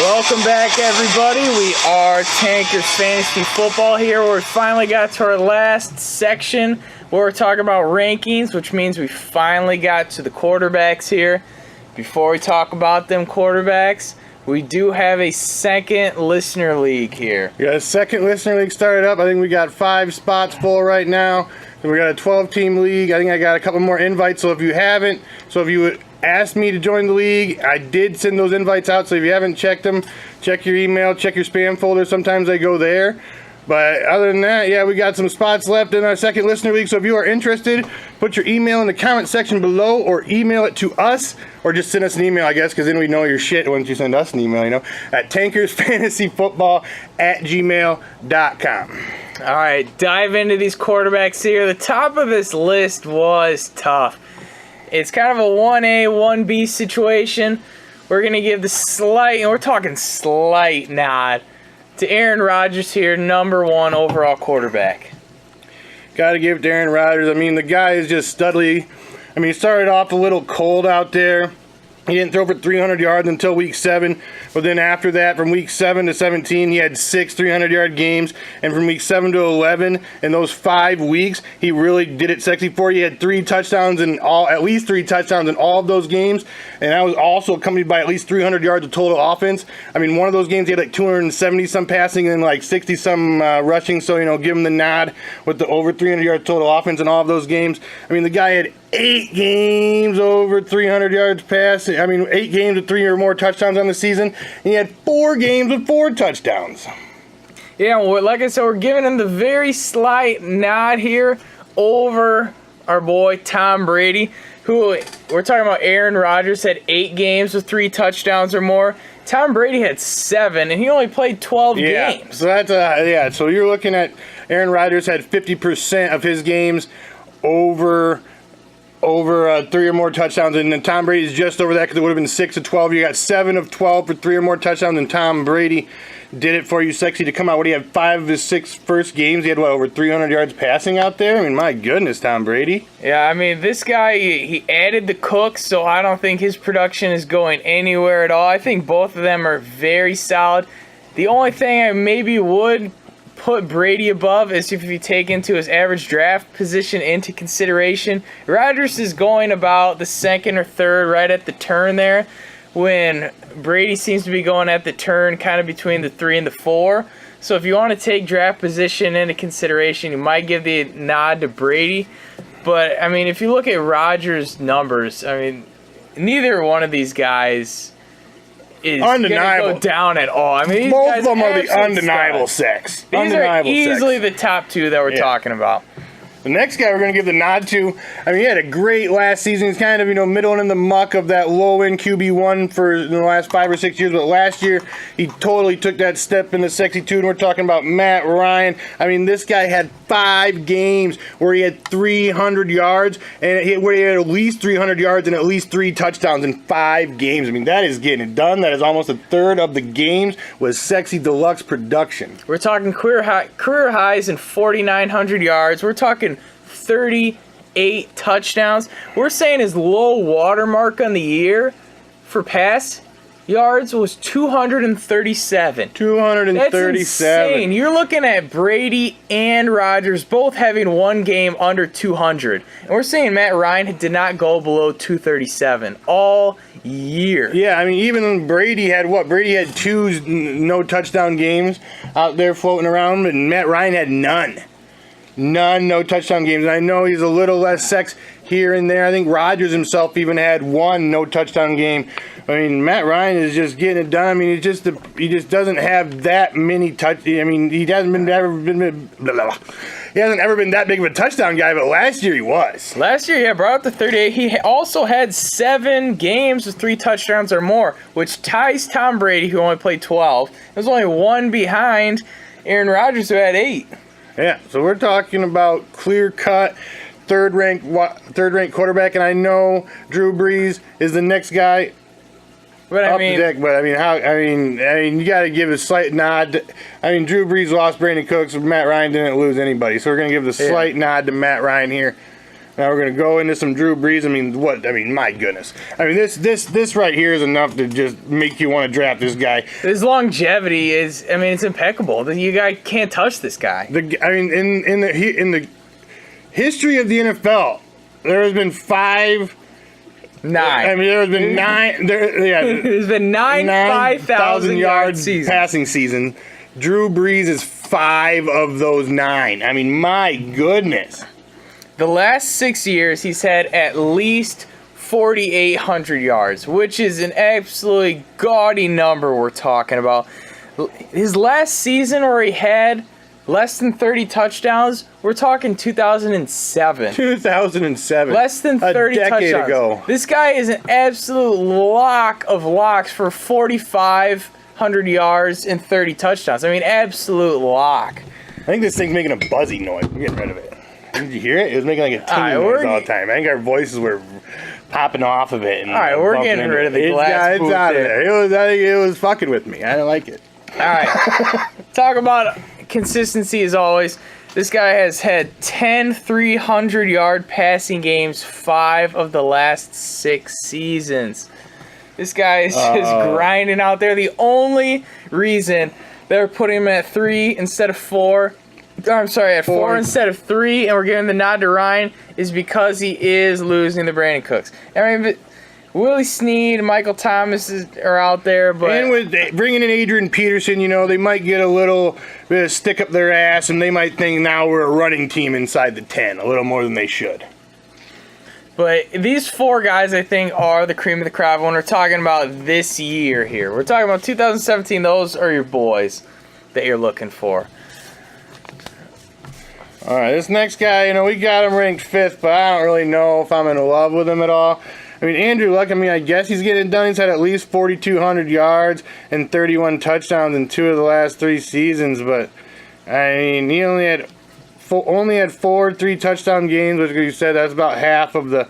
Welcome back, everybody. We are Tankers Fantasy Football here. We finally got to our last section where we're talking about rankings, which means we finally got to the quarterbacks here. Before we talk about them quarterbacks, we do have a second listener league here. We got a second listener league started up. I think we got 5 spots full right now. And we got a 12-team league. I think I got a couple more invites. So if you would ask me to join the league, I did send those invites out. So if you haven't checked them, check your email, check your spam folder. Sometimes they go there. But other than that, yeah, we got some spots left in our second listener league. So if you are interested, put your email in the comment section below or email it to us, or just send us an email, I guess, because then we know your shit once you send us an email, at tankersfantasyfootball@gmail.com. All right, dive into these quarterbacks here. The top of this list was tough. It's kind of a 1A, 1B situation. We're going to give the slight, and we're talking slight nod, to Aaron Rodgers here, number 1 overall quarterback. Got to give it to Aaron Rodgers. I mean, the guy is just studly. I mean, he started off a little cold out there. He didn't throw for 300 yards until week 7. But then after that, from week 7 to 17, he had 6 300-yard games. And from week 7 to 11, in those 5 weeks, he really did it sexy for you. He had at least 3 touchdowns in all of those games. And that was also accompanied by at least 300 yards of total offense. I mean, one of those games, he had like 270-some passing and like 60-some rushing. So, give him the nod with the over 300 yards total offense in all of those games. I mean, the guy had 8 games over 300 yards passing. 8 games with 3 or more touchdowns on the season. And he had 4 games with 4 touchdowns. Yeah, well, like I said, we're giving him the very slight nod here over our boy Tom Brady, who we're talking about. Aaron Rodgers had 8 games with 3 touchdowns or more. Tom Brady had 7, and he only played 12 games. So that's So you're looking at Aaron Rodgers had 50% of his games over 3 or more touchdowns, and then Tom Brady's just over that because it would have been 6 of 12. You got 7 of 12 for 3 or more touchdowns, and Tom Brady did it for you sexy to come out. What, he had 5 of his 6 first games? He had, over 300 yards passing out there? I mean, my goodness, Tom Brady. Yeah, this guy, he added the Cooks, so I don't think his production is going anywhere at all. I think both of them are very solid. The only thing I maybe would put Brady above is if you take into his average draft position into consideration. Rodgers is going about the 2nd or 3rd, right at the turn there, when Brady seems to be going at the turn kind of between the 3 and the 4. So if you want to take draft position into consideration, you might give the nod to Brady. But, if you look at Rodgers' numbers, neither one of these guys is undeniable. Go down at all. Both of them are the undeniable sex. These are easily the top 2 that we're talking about. The next guy we're going to give the nod to, he had a great last season. He's kind of, middle in the muck of that low-end QB1 for the last 5 or 6 years. But last year, he totally took that step into sexy too. And we're talking about Matt Ryan. This guy had 5 games where he had 300 yards, and where he had at least 300 yards and at least 3 touchdowns in 5 games. That is getting it done. That is almost a third of the games with sexy deluxe production. We're talking career highs in 4,900 yards. We're talking 38 touchdowns. We're saying his low water mark on the year for pass yards was 237. 237. That's insane. You're looking at Brady and Rodgers both having 1 game under 200. And we're saying Matt Ryan did not go below 237 all year. Yeah, even Brady had what? Brady had 2 no touchdown games out there floating around, and Matt Ryan had none. No touchdown games. And I know he's a little less sex here and there. I think Rodgers himself even had 1 no touchdown game. Matt Ryan is just getting it done. He just doesn't have that many he hasn't ever been that big of a touchdown guy, but last year he was. Last year, brought up to 38. He also had 7 games with 3 touchdowns or more, which ties Tom Brady, who only played 12. There's only 1 behind Aaron Rodgers, who had 8. Yeah, so we're talking about clear-cut, third-ranked quarterback, and I know Drew Brees is the next guy up the deck. But you got to give a slight nod. Drew Brees lost Brandon Cooks, Matt Ryan didn't lose anybody, so we're gonna give the slight nod to Matt Ryan here. Now we're gonna go into some Drew Brees. My goodness. This right here is enough to just make you want to draft this guy. His longevity is, it's impeccable. You guy can't touch this guy. In the history of the NFL, there has been 9. there has been 9. There's been 9 5,000 yard seasons. Passing season. Drew Brees is 5 of those 9. My goodness. The last 6 years, he's had at least 4,800 yards, which is an absolutely gaudy number we're talking about. His last season where he had less than 30 touchdowns, we're talking 2007. 2007. Less than 30 a decade touchdowns. ago. This guy is an absolute lock of locks for 4,500 yards and 30 touchdowns. Absolute lock. I think this thing's making a buzzy noise. I'm getting rid of it. Did you hear it? It was making like a tingling noise all the time. I think our voices were popping off of it. All right, we're getting rid of the glass. It's out of there. I think it was fucking with me. I didn't like it. All right. Talk about consistency as always. This guy has had 10 300-yard passing games 5 of the last 6 seasons. This guy is just grinding out there. The only reason they're putting him at 3 instead of 4, at 4 instead of 3, and we're giving the nod to Ryan, is because he is losing to Brandon Cooks. But Willie Snead and Michael Thomas are out there, but... And with bringing in Adrian Peterson, they might get a little bit of stick up their ass, and they might think now we're a running team inside the 10, a little more than they should. But these 4 guys, I think, are the cream of the crop when we're talking about this year here. We're talking about 2017. Those are your boys that you're looking for. All right, this next guy, we got him ranked 5th, but I don't really know if I'm in love with him at all. Andrew Luck, I guess he's getting it done. He's had at least 4,200 yards and 31 touchdowns in 2 of the last 3 seasons, but, he only had 4 3-touchdown games, which you said that's about half of the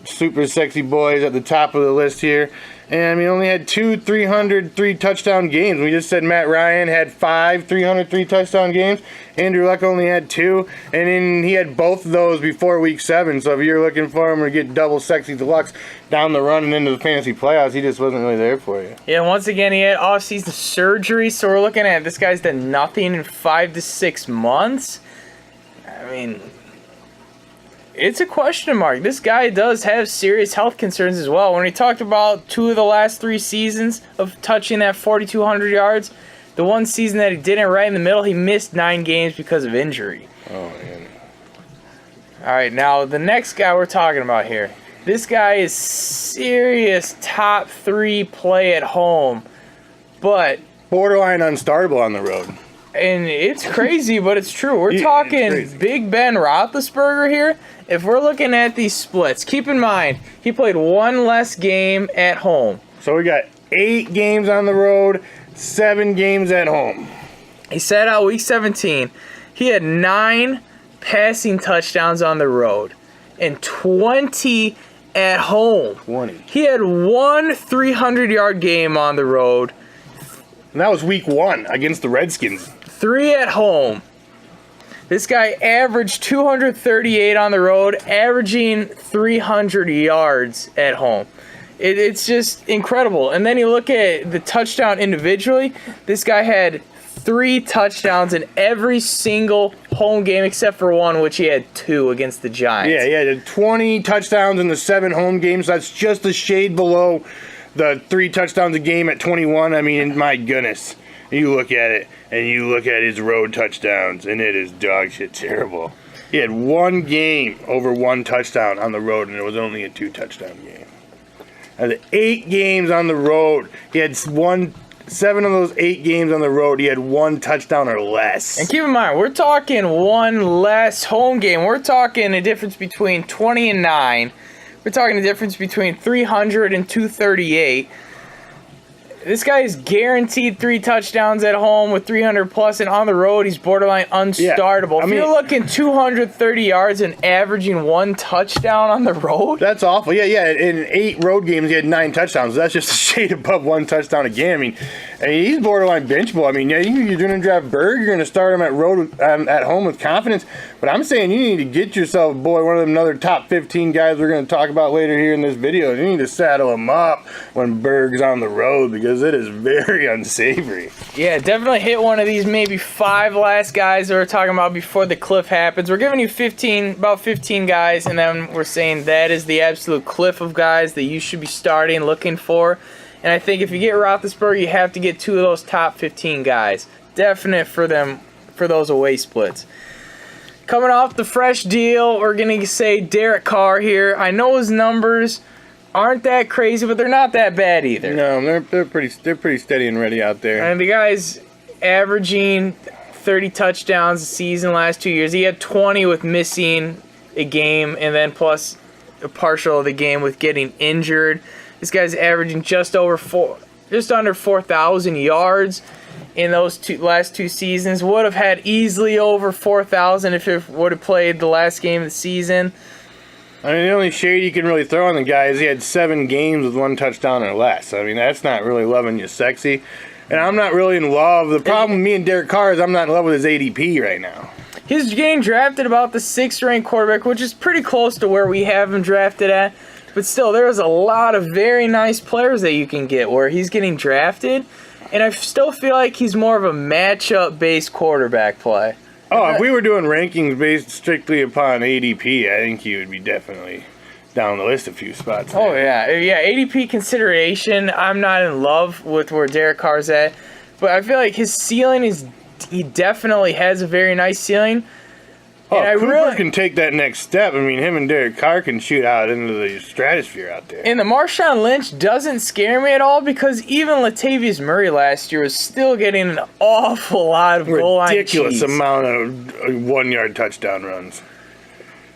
super sexy boys at the top of the list here. And he only had 2 303-touchdown games. We just said Matt Ryan had 5 303-touchdown games. Andrew Luck only had 2, and then he had both of those before Week 7. So if you're looking for him to get double sexy deluxe down the run and into the fantasy playoffs, he just wasn't really there for you. Yeah, once again, he had off-season surgery, so we're looking at this guy's done nothing in 5 to 6 months. It's a question mark. This guy does have serious health concerns as well. When he talked about 2 of the last 3 seasons of touching that 4,200 yards, the one season that he didn't right in the middle, he missed 9 games because of injury. Oh, man. All right, now the next guy we're talking about here. This guy is serious top 3 play at home, but... borderline unstartable on the road. And it's crazy, but it's true. We're talking Big Ben Roethlisberger here. If we're looking at these splits, keep in mind, he played 1 less game at home. So we got 8 games on the road, 7 games at home. He sat out Week 17. He had 9 passing touchdowns on the road and 20 at home. 20. He had 1 300-yard game on the road. And that was Week 1 against the Redskins. 3 at home. This guy averaged 238 on the road, averaging 300 yards at home. It's just incredible. And then you look at the touchdown individually. This guy had 3 touchdowns in every single home game except for one, which he had 2 against the Giants. Yeah, he had 20 touchdowns in the 7 home games. That's just a shade below the 3 touchdowns a game at 21. My goodness. You look at it, and you look at his road touchdowns, and it is dog shit terrible. He had 1 game over 1 touchdown on the road, and it was only a 2-touchdown game. Out of 8 games on the road, he had 7 of those 8 games on the road, he had 1 touchdown or less. And keep in mind, we're talking 1 less home game. We're talking a difference between 20 and 9. We're talking a difference between 300 and 238. This guy is guaranteed 3 touchdowns at home with 300 plus, and on the road he's borderline unstartable. Yeah, if you're looking 230 yards and averaging 1 touchdown on the road, that's awful. Yeah. In 8 road games he had 9 touchdowns. That's just a shade above 1 touchdown a game. I mean, he's borderline benchable. I mean, yeah, you're going to draft Berg, you're going to start him at home with confidence. But I'm saying you need to get yourself, boy, one of them another top 15 guys we're going to talk about later here in this video. You need to saddle him up when Berg's on the road because it is very unsavory. Yeah, definitely hit one of these maybe 5 last guys that we're talking about before the cliff happens. We're giving you about 15 guys, and then we're saying that is the absolute cliff of guys that you should be starting, looking for. And I think if you get Roethlisberger, you have to get 2 of those top 15 guys. Definite for those away splits. Coming off the fresh deal, we're going to say Derek Carr here. I know his numbers aren't that crazy, but they're not that bad either. No, they're pretty steady and ready out there. And the guy's averaging 30 touchdowns a season last 2 years. He had 20 with missing a game, and then plus a partial of the game with getting injured. This guy's averaging just under 4,000 yards in those last 2 seasons. Would have had easily over 4,000 if it would have played the last game of the season. I mean, the only shade you can really throw on the guy is he had 7 games with 1 touchdown or less. I mean, that's not really loving you sexy. And I'm not really in love. The problem with me and Derek Carr is I'm not in love with his ADP right now. He's getting drafted about the 6th ranked quarterback, which is pretty close to where we have him drafted at. But still, there's a lot of very nice players that you can get where he's getting drafted. And I still feel like he's more of a matchup-based quarterback play. Oh, if we were doing rankings based strictly upon ADP, I think he would be definitely down the list a few spots there. Oh, yeah. Yeah, ADP consideration, I'm not in love with where Derek Carr's at. But I feel like his ceiling he definitely has a very nice ceiling. Oh, and Cooper can take that next step. I mean, him and Derek Carr can shoot out into the stratosphere out there. And the Marshawn Lynch doesn't scare me at all because even Latavius Murray last year was still getting an awful lot of goal line cheese. Ridiculous amount of 1-yard touchdown runs.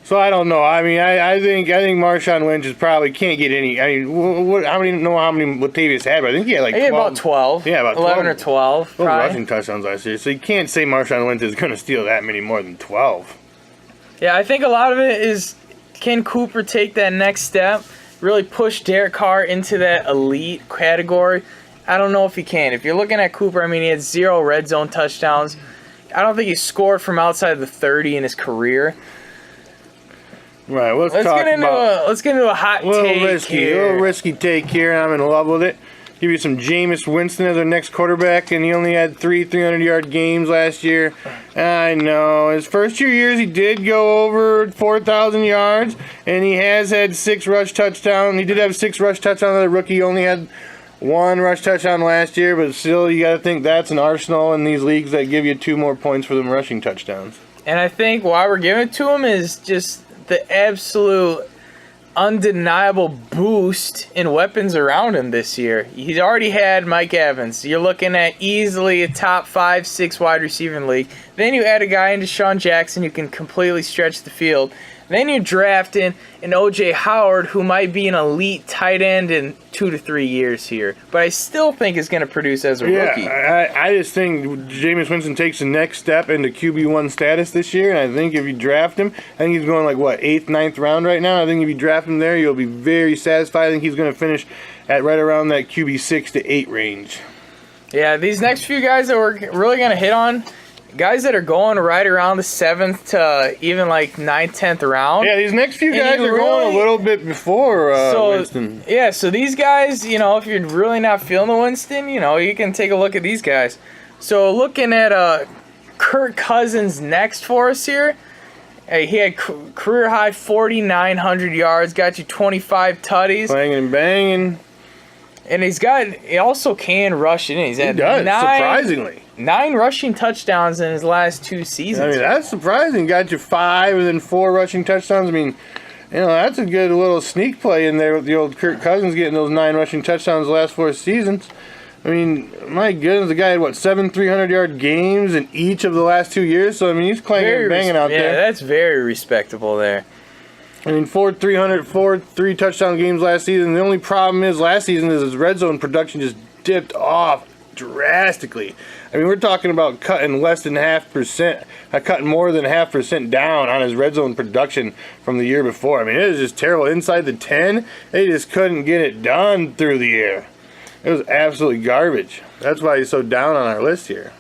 So I don't know. I mean, I think Marshawn Lynch is probably can't get any. I mean, I don't know how many Latavius had, but I think he had like 12. About 12. Yeah, about 11 or 12. Those rushing touchdowns last year. So you can't say Marshawn Lynch is going to steal that many more than 12. Yeah, I think a lot of it is, can Cooper take that next step, really push Derek Carr into that elite category? I don't know if he can. If you're looking at Cooper, I mean, he had 0 red zone touchdowns. I don't think he scored from outside the 30 in his career. Right, let's get into a hot take here. A little risky take here, and I'm in love with it. Give you some Jameis Winston as our next quarterback, and he only had 3 300-yard games last year. I know. His first 2 years, he did go over 4,000 yards, and he has had 6 rush touchdowns. He did have 6 rush touchdowns as a rookie. He only had 1 rush touchdown last year, but still, you got to think that's an arsenal in these leagues that give you 2 more points for them rushing touchdowns. And I think why we're giving it to him is just the absolute undeniable boost in weapons around him this year. He's already had Mike Evans. You're looking at easily a top 5-6 wide receiver in the league. Then you add a guy into Deshaun Jackson who can completely stretch the field. Then you're drafting an O.J. Howard who might be an elite tight end in 2 to 3 years here. But I still think is going to produce as a rookie. I just think Jameis Winston takes the next step into QB1 status this year. And I think if you draft him, I think he's going like, 8th, 9th round right now. I think if you draft him there, you'll be very satisfied. I think he's going to finish at right around that QB 6 to 8 range. Yeah, these next few guys that we're really going to hit on, guys that are going right around the 7th to even like 9th, 10th round. Yeah, these next few guys are going a little bit before Winston. Yeah, so these guys, if you're really not feeling the Winston, you can take a look at these guys. So looking at Kirk Cousins next for us here. He had career high 4,900 yards, got you 25 tutties. Banging and banging. And he also can rush it in. He does, surprisingly. 9 rushing touchdowns in his last 2 seasons. I mean, that's surprising. Got you 5 and then 4 rushing touchdowns. I mean, that's a good little sneak play in there with the old Kirk Cousins getting those 9 rushing touchdowns the last 4 seasons. I mean, my goodness, the guy had, 7 300-yard games in each of the last 2 years? So, I mean, he's clanging and banging out there. Yeah, that's very respectable there. I mean, 4 3-touchdown games last season. The only problem is last season is his red zone production just dipped off drastically. I mean, we're talking about cutting more than 0.5% down on his red zone production from the year before. I mean, it is just terrible. Inside the 10, they just couldn't get it done through the air. It was absolutely garbage. That's why he's so down on our list here.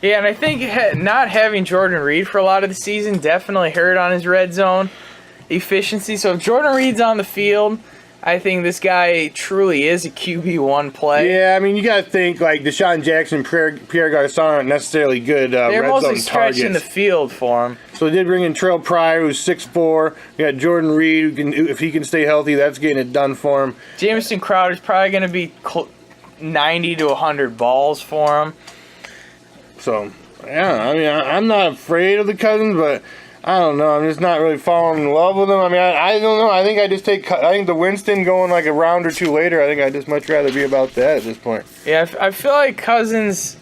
Yeah, and I think not having Jordan Reed for a lot of the season definitely hurt on his red zone efficiency. So if Jordan Reed's on the field, I think this guy truly is a QB1 play. Yeah, I mean, you got to think like Deshaun Jackson, Pierre Garcon aren't necessarily good They're red mostly zone stretching targets. the field for him. So they did bring in Terrell Pryor, who's 6'4". You got Jordan Reed, who can, if he can stay healthy, that's getting it done for him. Jamison Crowder's probably going to be 90 to 100 balls for him. So, yeah, I mean, I'm not afraid of the Cousins, but I don't know. I'm just not really falling in love with them. I mean, I don't know. I think I think the Winston going like a round or two later, I think I'd just much rather be about that at this point. Yeah, I feel like Cousins,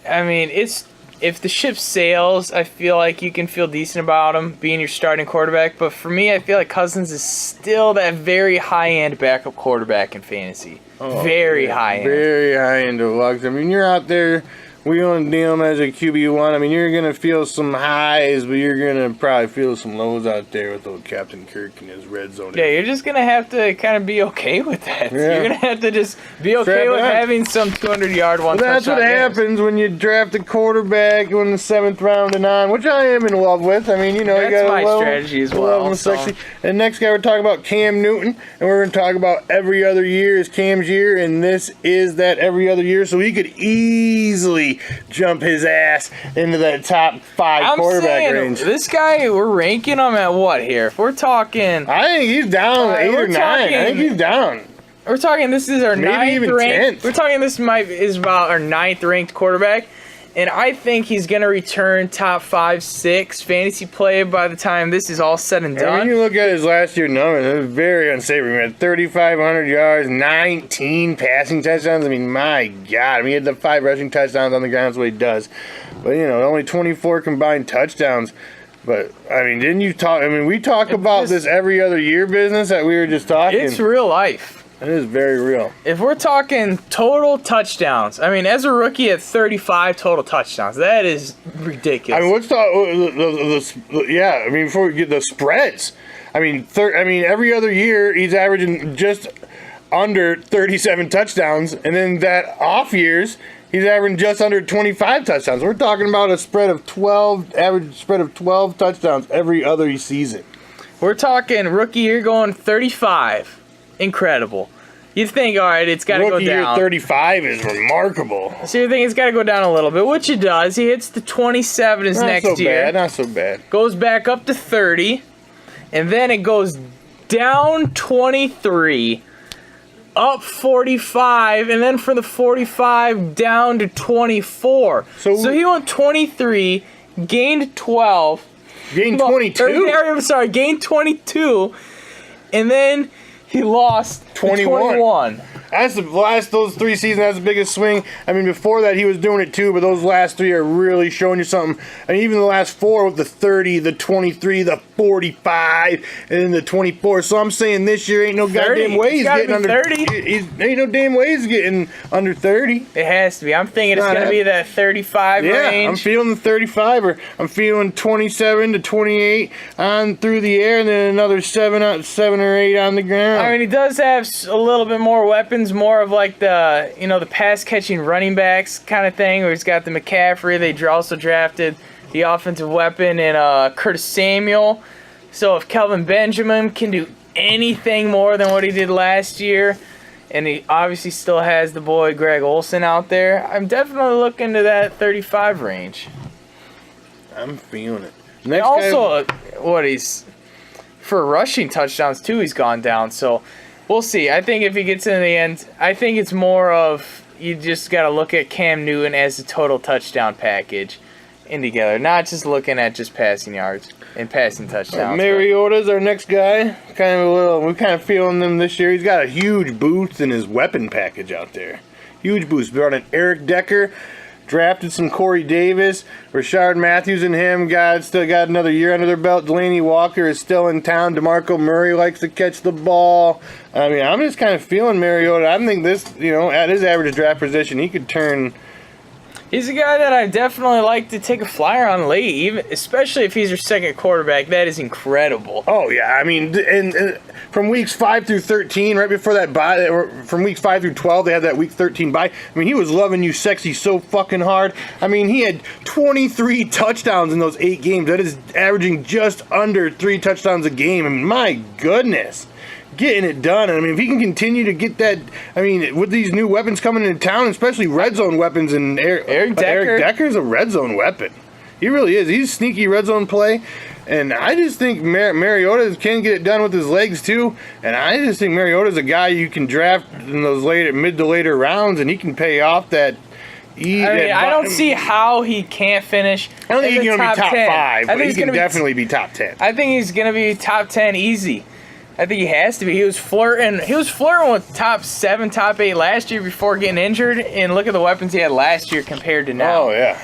I mean, if the ship sails, I feel like you can feel decent about him being your starting quarterback. But for me, I feel like Cousins is still that very high-end backup quarterback in fantasy. Very high-end. Very high-end deluxe. I mean, you're out there wheeling and dealing as a QB1. I mean, you're going to feel some highs, but you're going to probably feel some lows out there with old Captain Kirk and his red zone. Yeah, you're just going to have to kind of be okay with that. Yeah. You're going to have to just be okay with having some 200-yard one. That's what happens when you draft a quarterback in the 7th round and on, which I am in love with. I mean, you know, That's you got my love strategy as love well. him So. sexy. And next guy we're talking about Cam Newton, and we're going to talk about every other year is Cam's year, and this is that every other year, so he could easily jump his ass into that top 5 quarterback range. This guy, we're ranking him at what here? If we're talking, I think he's down 8 or 9. I think he's down. We're talking. This is our Maybe ninth even ranked. 10th. We're talking. This is about our 9th ranked quarterback, and I think he's gonna return top 5, 6 fantasy play by the time this is all said and And when done. you look at his last year numbers, it was very unsavory. He had 3,500 yards, 19 passing touchdowns. I mean, my God. I mean, he had the 5 rushing touchdowns on the ground. That's what he does. But, you know, only 24 combined touchdowns. But, I mean, didn't you talk? I mean, we talk about this every other year business that we were just talking. It's real life. It is very real. If we're talking total touchdowns, I mean, as a rookie at 35 total touchdowns, that is ridiculous. I mean, let's talk. Yeah, I mean, before we get the spreads, I mean, every other year he's averaging just under 37 touchdowns, and then that off years he's averaging just under 25 touchdowns. We're talking about a spread of 12, average spread of 12 touchdowns every other season. We're talking rookie year going 35. Incredible. You think, all right, it's got to go Rookie year down. 35 is remarkable. So you think it's got to go down a little bit, which it does. He hits the 27 his Not next so year. bad. Not so bad. Goes back up to 30, and then it goes down 23, up 45, and then for the 45 down to 24. So he went 23, gained 12. Gained 22. I'm sorry, gained 22, and then he lost 21. That's the last, those 3 seasons, that's the biggest swing. I mean, before that, he was doing it too, but those last 3 are really showing you something. And even the last 4 with the 30, the 23, the 45, and then the 24. So I'm saying this year ain't no 30. goddamn way he's It's gotta getting be under 30. Ain't no damn way he's getting under 30. It has to be. I'm thinking it's not going to be happening. that 35 Yeah, range. I'm feeling the 35, or I'm feeling 27 to 28 on through the air, and then another 7 or 8 on the ground. I mean, he does have a little bit more weapons, more of like the, you know, the pass catching running backs kind of thing, where he's got the McCaffrey. They also drafted the offensive weapon in Curtis Samuel. So if Kelvin Benjamin can do anything more than what he did last year, and he obviously still has the boy Greg Olsen out there, I'm definitely looking to that 35 range. I'm feeling it. And Next also, he's for rushing touchdowns too, he's gone down. So we'll see. I think if he gets in the end, I think it's more of you just got to look at Cam Newton as a total touchdown package in together, not just looking at just passing yards and passing touchdowns. Mariota's our next guy. We're kind of feeling them this year. He's got a huge boost in his weapon package out there. Huge boost. Brought in Eric Decker, drafted some Corey Davis, Rashard Matthews and him. Still got another year under their belt. Delaney Walker is still in town. DeMarco Murray likes to catch the ball. I mean, I'm just kind of feeling Mariota. I think this, you know, at his average draft position, he could turn He's a guy that I definitely like to take a flyer on late, even especially if he's your second quarterback. That is incredible. Oh yeah, I mean, and from weeks 5 through 13, right before that bye, or from weeks 5 through 12, they had that week 13 bye. I mean, he was loving you sexy so fucking hard. I mean, he had 23 touchdowns in those 8 games. That is averaging just under 3 touchdowns a game. I mean, my goodness. Getting it done. And I mean, if he can continue to get that, I mean, with these new weapons coming into town, especially red zone weapons, and Eric Decker. Eric Decker's a red zone weapon. He really is. He's a sneaky red zone play. And I just think Mariota can get it done with his legs too. And I just think Mariota's a guy you can draft in those mid to later rounds, and he can pay off that. I don't see how he can't finish. I don't think he's going to be top 10. 5, but he can definitely be top 10. I think he's going to be top 10 easy. I think he has to be. He was flirting with top 7, top 8 last year before getting injured, and look at the weapons he had last year compared to now. Oh yeah.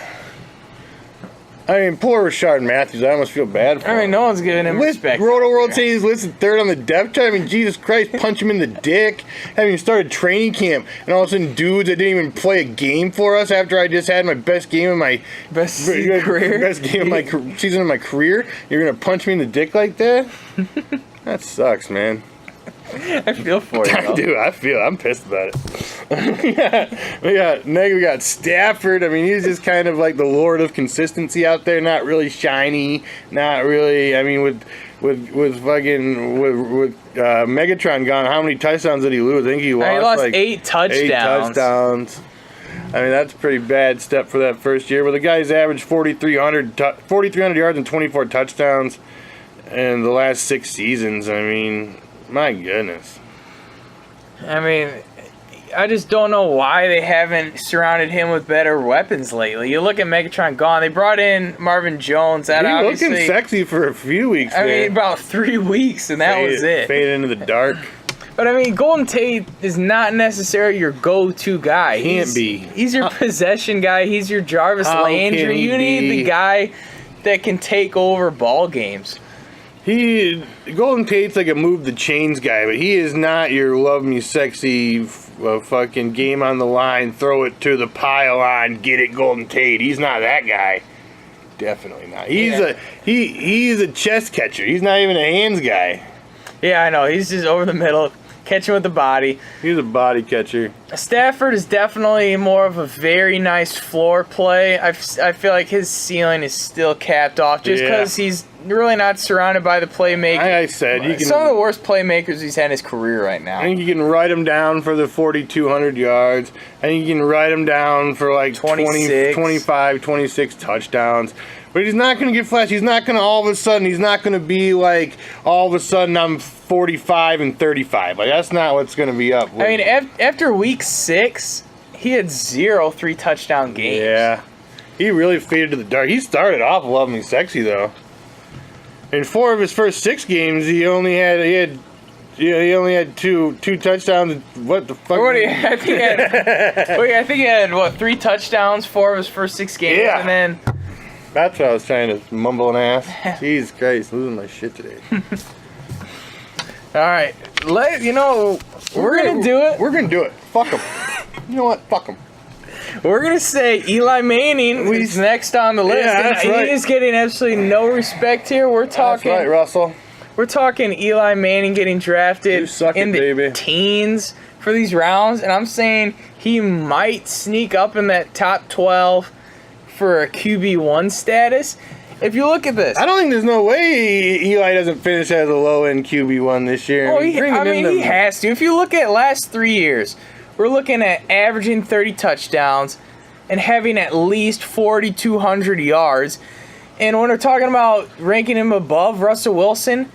I mean, poor Rashard Matthews. I almost feel bad for him. I mean, no one's giving him respect. Roto World saying he's listed 3rd on the depth chart. I mean, Jesus Christ, punch him in the dick. Having started training camp, and all of a sudden, dudes that didn't even play a game for us after I just had my best game of my career, best game of my season of my career. You're gonna punch me in the dick like that? That sucks, man. I feel for you. I do. I'm pissed about it. We got Stafford. I mean, he's just kind of like the lord of consistency out there. Not really shiny. Not really. I mean, with Megatron gone, how many touchdowns did he lose? I think he lost like 8 touchdowns. 8 touchdowns. I mean, that's a pretty bad step for that first year. But the guy's averaged 4,300 yards and 24 touchdowns in the last 6 seasons. I mean, my goodness. I mean, I just don't know why they haven't surrounded him with better weapons lately. You look at Megatron gone. They brought in Marvin Jones. That obviously looking sexy for a few weeks. I mean, about 3 weeks, and that was it. Faded into the dark. But I mean, Golden Tate is not necessarily your go-to guy. Can't be. He's your possession guy. He's your Jarvis Landry. You need the guy that can take over ball games. Golden Tate's like a move the chains guy, but he is not your love me sexy fucking game on the line, throw it to the pylon, get it Golden Tate. He's not that guy. Definitely not. He's a chest catcher. He's not even a hands guy. Yeah, I know. He's just over the middle, catching with the body. He's a body catcher. Stafford is definitely more of a very nice floor play. I feel like his ceiling is still capped off just because he's really not surrounded by the playmakers. Like I said, some of the worst playmakers he's had in his career right now. I think you can write him down for the 4,200 yards. I think you can write him down for like 25, 26 touchdowns. But he's not going to get flash. He's not going to he's not going to be like, all of a sudden I'm 45 and 35. Like, that's not what's going to be up. I mean, after week 6, he had 0 3-touchdown games. Yeah. He really faded to the dark. He started off Love Me Sexy, though. In 4 of his first 6 games, he only had two touchdowns. What the fuck? I think he had 3 touchdowns, 4 of his first 6 games, and then. That's what I was trying to mumble and ask. Jesus Christ, losing my shit today. All right, we're gonna do it. We're gonna do it. Fuck him. You know what? Fuck him. We're gonna say Eli Manning is next on the list. Yeah, that's right. He is getting absolutely no respect here. We're talking. That's right, Russell. We're talking Eli Manning getting drafted in the teens for these rounds, and I'm saying he might sneak up in that top 12 for a QB1 status. If you look at this, I don't think there's no way Eli doesn't finish as a low-end QB1 this year. Oh, he has to. If you look at last 3 years, we're looking at averaging 30 touchdowns and having at least 4,200 yards. And when we're talking about ranking him above Russell Wilson,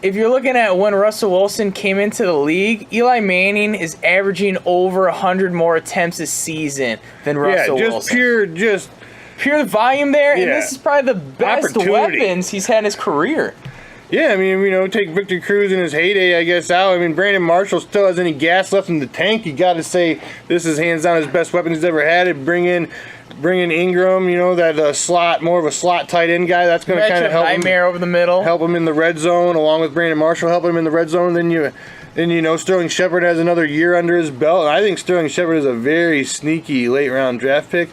if you're looking at when Russell Wilson came into the league, Eli Manning is averaging over 100 more attempts a season than Russell Wilson. Pure volume there, and this is probably the best weapons he's had in his career. Yeah, I mean, take Victor Cruz in his heyday, I guess, out. I mean, Brandon Marshall still has any gas left in the tank. You got to say this is hands down his best weapon he's ever had. It bring in Ingram, that slot, more of a slot tight end guy. That's going to kind of help him over the middle, help him in the red zone, along with Brandon Marshall helping him in the red zone. Then And, you know, Sterling Shepard has another year under his belt. And I think Sterling Shepard is a very sneaky late-round draft pick.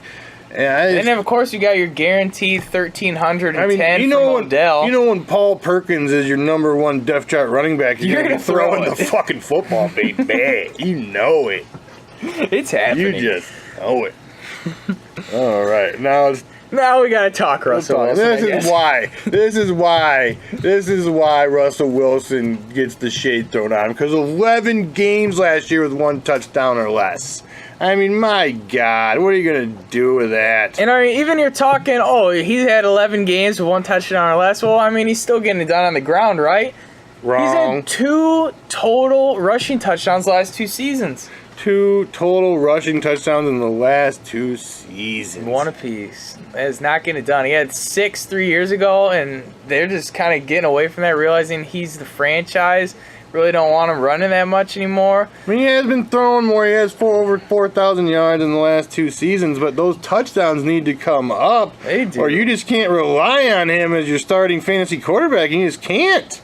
And then, of course, you got your guaranteed 1,310 you know, from Odell. You know when Paul Perkins is your number one depth chart running back, you're going to throw in the fucking football, baby. You know it. It's happening. You just know it. All right. Now we got to talk Russell Wilson. This is why Russell Wilson gets the shade thrown on him. Because 11 games last year with 1 touchdown or less. I mean, my God, what are you going to do with that? And I mean, even you're talking, he had 11 games with 1 touchdown or less. Well, I mean, he's still getting it done on the ground, right? Wrong. He's had 2 total rushing touchdowns the last 2 seasons. 2 total rushing touchdowns in the last 2 seasons. 1 apiece. That is not getting it done. He had 6 3 years ago, and they're just kind of getting away from that, realizing he's the franchise. Really don't want him running that much anymore. I mean, he has been throwing more. He has over 4,000 yards in the last 2 seasons, but those touchdowns need to come up. They do. Or you just can't rely on him as your starting fantasy quarterback. You just can't.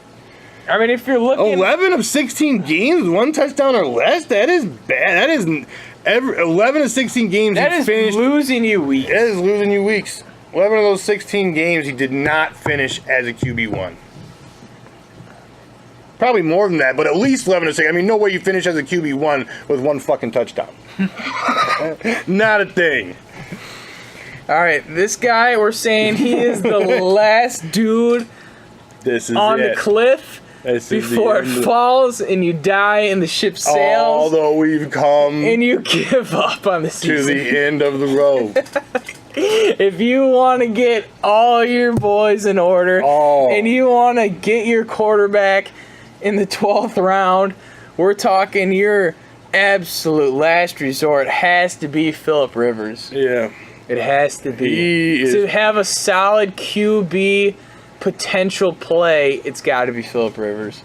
I mean, if you're looking... 11 of 16 games, 1 touchdown or less? That is bad. That is... 11 of 16 games that he is finished... losing you weeks. That is losing you weeks. 11 of those 16 games, he did not finish as a QB1. Probably more than that, but at least 11 of 6. I mean, no way you finish as a QB1 with 1 fucking touchdown. Not a thing. All right, this guy, we're saying he is the last dude on the cliff before it falls and you die and the ship sails. Although we've come and you give up on the season. To the end of the road. If you want to get all your boys in order and you want to get your quarterback in the 12th round, we're talking your absolute last resort has to be Phillip Rivers. Yeah. It has to be. To have a solid QB potential play, it's got to be Phillip Rivers.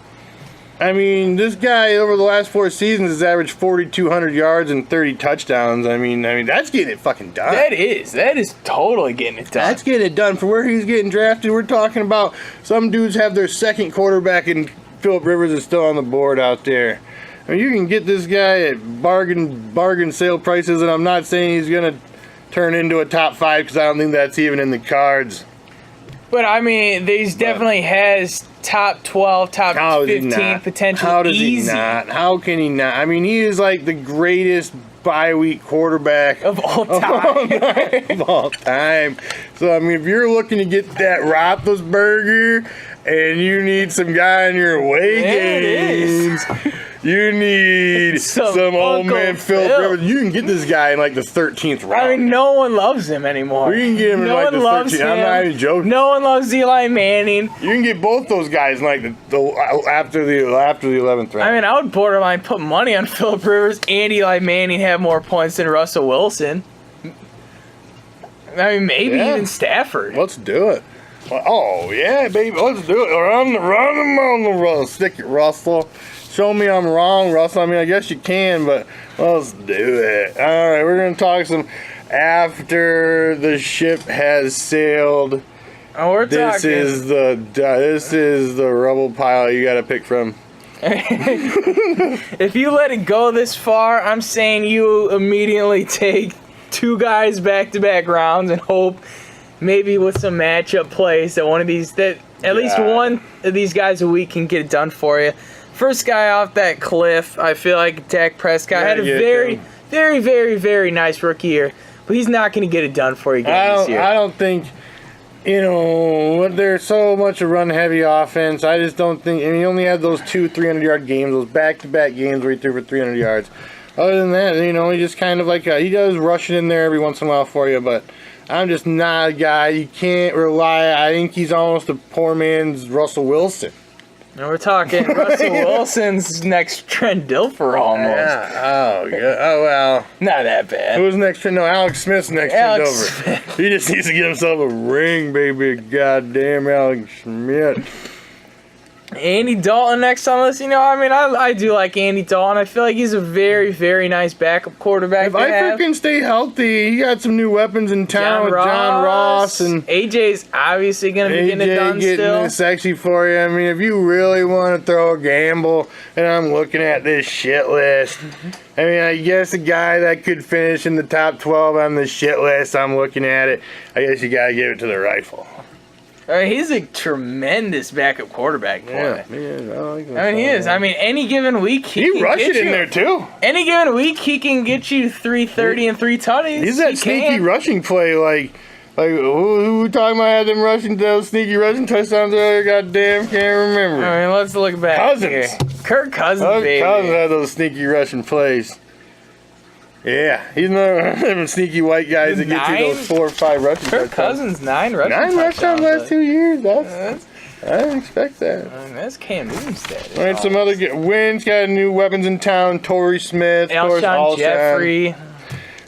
I mean, this guy over the last 4 seasons has averaged 4,200 yards and 30 touchdowns. I mean, that's getting it fucking done. That is totally getting it done. That's getting it done. For where he's getting drafted, we're talking about some dudes have their second quarterback and Phillip Rivers is still on the board out there. I mean, you can get this guy at bargain sale prices, and I'm not saying he's going to turn into a top 5 because I don't think that's even in the cards. But, I mean, he's definitely has top 12, top 15 potential. How does he not? How can he not? I mean, he is like the greatest bye-week quarterback of all time. Of all time. So, I mean, if you're looking to get that Roethlisberger and you need some guy in your away games, you need some old man Phillip Rivers. You can get this guy in like the 13th round. I mean, no one loves him anymore. You can get him in like the 13th. I'm not even joking. No one loves Eli Manning. You can get both those guys in like after the 11th round. I mean, I would borderline put money on Phillip Rivers and Eli Manning have more points than Russell Wilson. I mean, maybe even Stafford. Let's do it. Oh, yeah, baby. Let's do it. Run him on the run. Stick it, Russell. Show me I'm wrong, Russell. I mean, I guess you can, but let's do it. All right, we're going to talk some after the ship has sailed. Oh, we're this talking. This is the rubble pile you got to pick from. If you let it go this far, I'm saying you immediately take 2 guys back-to-back rounds and hope maybe with some matchup plays that at least one of these guys a week can get it done for you. First guy off that cliff, I feel like Dak Prescott had a very, very, very, very nice rookie year, but he's not going to get it done for you again this year. I don't think, there's so much a run-heavy offense. I just don't think, he only had those 2 300-yard games, those back-to-back games where he threw for 300 yards. Other than that, he just kind of like, he does rush it in there every once in a while for you, but I'm just not a guy. You can't rely. I think he's almost a poor man's Russell Wilson. And we're talking Russell Wilson's next Trent Dilfer almost. Yeah. Oh, yeah. Oh, well. Not that bad. Who's next Trent? No, Alex Smith's next Trent Dilfer. He just needs to get himself a ring, baby. Goddamn Alex Smith. Andy Dalton next on the list. You know, I mean, I do like Andy Dalton. I feel like he's a very, very nice backup quarterback. If I freaking stay healthy, he got some new weapons in town with John Ross and AJ's obviously going to be getting it done getting still. this sexy for you. I mean, if you really want to throw a gamble, and I'm looking at this shit list, I mean, I guess a guy that could finish in the top 12 on the shit list, I'm looking at it. I guess you got to give it to the rifle. I mean, he's a tremendous backup quarterback. Yeah, I like that. I mean, he is. I mean, any given week he rushed it in there too. Any given week, he can get you 330 and 3 tutties. He's that sneaky rushing play, like who we talking about had them rushing those sneaky rushing touchdowns earlier? Goddamn, can't remember. I mean, let's look back. Cousins. Here. Kirk Cousins, baby. Cousins had those sneaky rushing plays. Yeah, he's not one of them sneaky white guys that get you those 4 or 5 rushing touchdowns. Kirk Cousins, 9 rushing touchdowns. 9 touchdowns last 2 years. I didn't expect that. I mean, that's Cam Newton's status. All right, some other wins. Got new weapons in town. Torrey Smith, of course, Alshon Jeffrey.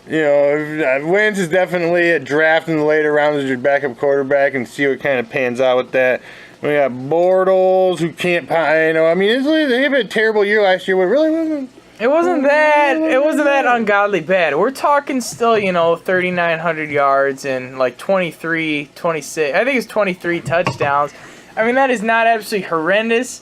You know, Wentz is definitely a draft in the later rounds as your backup quarterback and see what kind of pans out with that. We got Bortles, who can't, you know, I mean, they had a terrible year last year, but it really wasn't. It wasn't that ungodly bad. We're talking still, you know, 3,900 yards and like 23, 26. I think it's 23 touchdowns. I mean, that is not absolutely horrendous.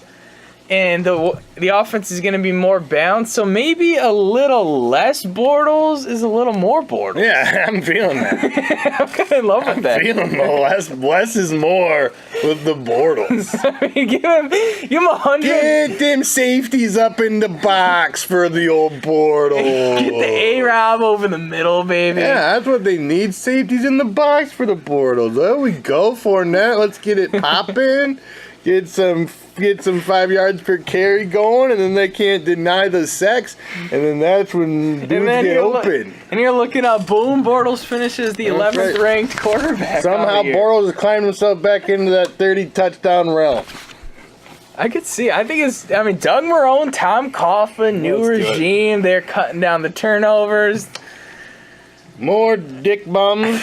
And the offense is going to be more balanced, so maybe a little less Bortles is a little more Bortles. Yeah, I'm feeling that. I'm kind of in love with that. I'm feeling less is more with the Bortles. I mean, give him 100. Get them safeties up in the box for the old Bortles. Get the A-Rob over the middle, baby. Yeah, that's what they need. Safeties in the box for the Bortles. There we go, Fournette. Let's get it popping. Get some 5 yards per carry going, and then they can't deny the sacks, and then that's when dudes get open. And you're looking up, boom, Bortles finishes the 11th ranked quarterback. Somehow Bortles has climbed himself back into that 30 touchdown realm. I could see. I think Doug Marrone, Tom Coughlin, new regime. They're cutting down the turnovers. More dick bums.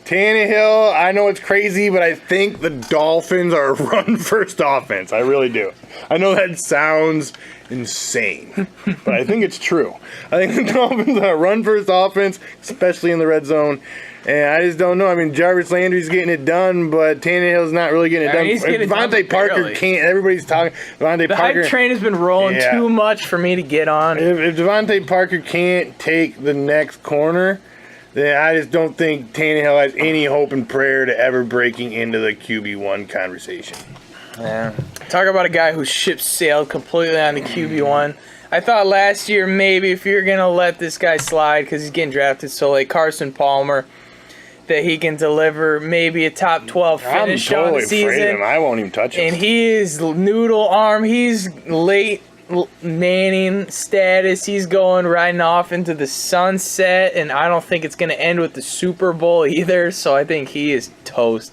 Tannehill, I know it's crazy, but I think the Dolphins are a run-first offense. I really do. I know that sounds insane, but I think it's true. I think the Dolphins are a run-first offense, especially in the red zone. And I just don't know. I mean, Jarvis Landry's getting it done, but Tannehill's not really getting it done. Devontae Parker can't. Everybody's talking. Devontae Parker. The hype train has been rolling too much for me to get on. If Devontae Parker can't take the next corner, then I just don't think Tannehill has any hope and prayer to ever breaking into the QB1 conversation. Yeah. Talk about a guy who ship sailed completely on the QB1. I thought last year maybe if you're going to let this guy slide because he's getting drafted so late, Carson Palmer, that he can deliver maybe a top 12 finish on the season. Afraid of him. I won't even touch him. And he is noodle arm. He's late Manning status. He's going riding off into the sunset, and I don't think it's going to end with the Super Bowl either, so I think he is toast.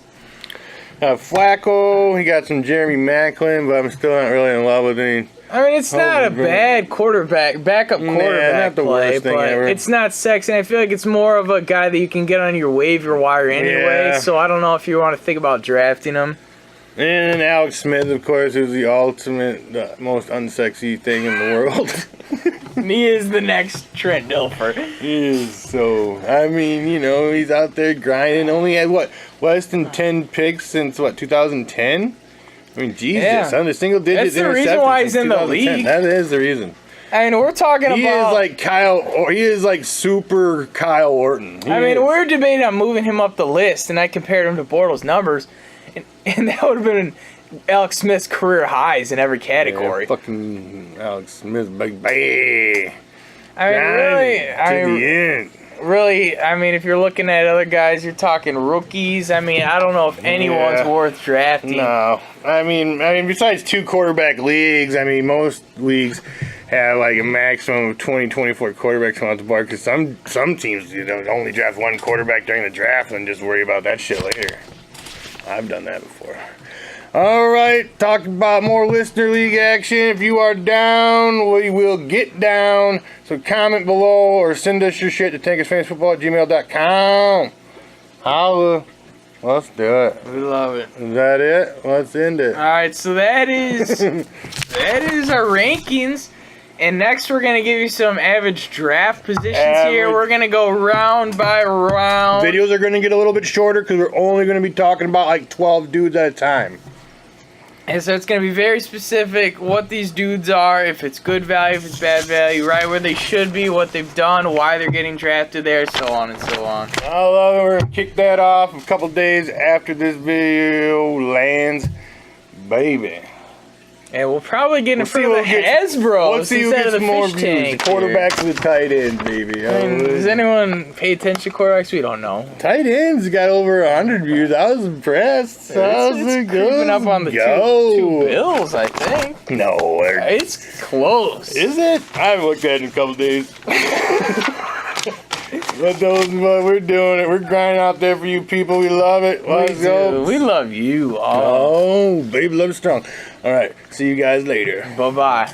Flacco, he got some Jeremy Maclin, but I'm still not really in love with him. I mean, it's not a bad backup quarterback play, but it's not sexy. And I feel like it's more of a guy that you can get on your waiver wire anyway, so I don't know if you want to think about drafting him. And Alex Smith, of course, is the ultimate, the most unsexy thing in the world. He is the next Trent Dilfer. He is so, I mean, you know, he's out there grinding. Only had, less than 10 picks since, 2010? I mean, Jesus, on the single digit interceptions. That's the reason why he's in the league. That is the reason. I mean, we're talking about... He is like super Kyle Orton. We're debating on moving him up the list, and I compared him to Bortles' numbers. And that would have been Alex Smith's career highs in every category. Yeah, fucking Alex Smith, big baby. Really, if you're looking at other guys, you're talking rookies. I don't know if anyone's worth drafting. No. Besides 2 quarterback leagues, most leagues have like a maximum of 24 quarterbacks come out the bar because some teams only draft 1 quarterback during the draft and just worry about that shit later. I've done that before. All right, talk about more listener league action. If you are down, we will get down. So comment below or send us your shit to tankusfansfootball@gmail.com. Holla. Let's do it. We love it. Is that it? Let's end it. All right, so that is our rankings. And next, we're gonna give you some average draft positions here. Average. We're gonna go round by round. Videos are going to get a little bit shorter because we're only going to be talking about like 12 dudes at a time. And so it's going to be very specific what these dudes are, if it's good value, if it's bad value, right where they should be, what they've done, why they're getting drafted there, so on and so on. I love it. We're going to kick that off a couple days after this video lands. Baby. And we'll probably get in Let's see front of who the gets- Hasbros Let's see who instead of gets the more fish views. The tank here. quarterbacks and the tight ends, baby. I mean, does anyone pay attention to quarterbacks? We don't know. Tight ends got over 100 views. I was impressed. How's It's it creeping up on the two bills, I think. No, It's close. is it? I haven't looked at it in a couple days. But we're doing it. We're grinding out there for you people. We love it. Let's go. We love you all. Oh, baby, love it strong. All right. See you guys later. Bye-bye.